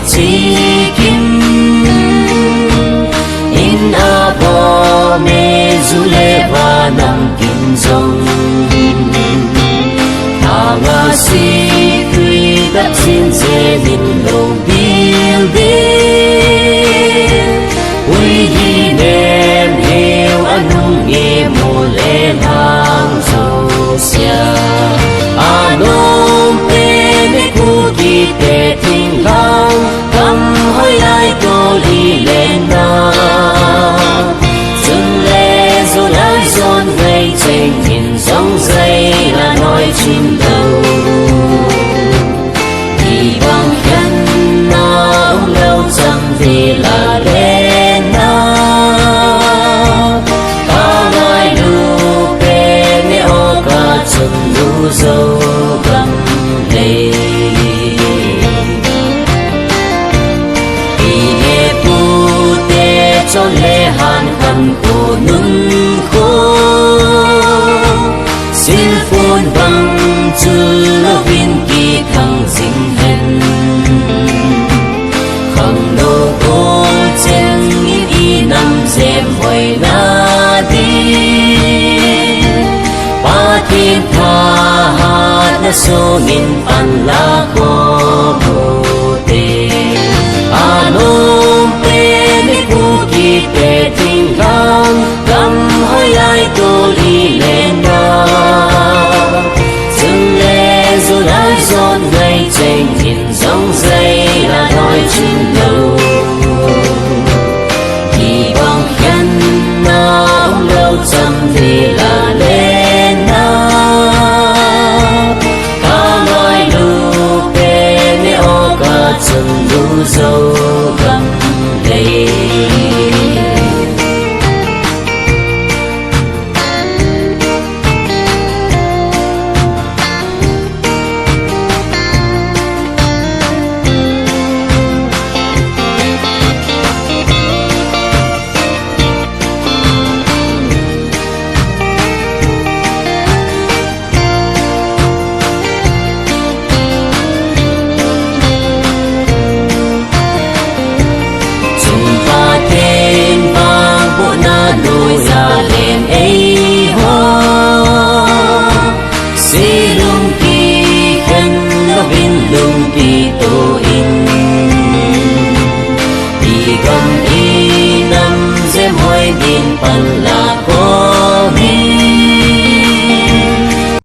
chỉ kim in a bo me du le ba nam kim dong nga si quy đất xin dễ linh lô biêu biêu quy hi nem hiểu anh hùng nghe mô lê lang dâu xia à nôm tên ấy khu kỳ tê thinh lang cầm hơi ai tô đi lên na dừng lê dù lái dôn gây chênh nhìn giống dây là nói chim đầu thì bằng chân na ông lâu chăm vì là lên na ta ngài lưu bên nghe ô ca chừng lưu dâu găm lê vì nghe tu tê cho lê hàn khăn cô nung khô xin phun bằng chữ viên kỳ thăng sinh hình không đâu cô chân ý nằm dèm hồi na đi ba thiên tha hát na số nghìn pan la cô bồ tê à nôm tên ấy khu kỳ tê tình lang cầm hơi ai tô đi lên na dừng lê dù lái dôn gây chênh nhìn giống dây là nói chim lâu thì bằng khen na ông lâu chăm thì là lên na ca ngài lưu bên nghe ô ca chừng lưu dâu găm lê gom y năm dêm hoi din pan la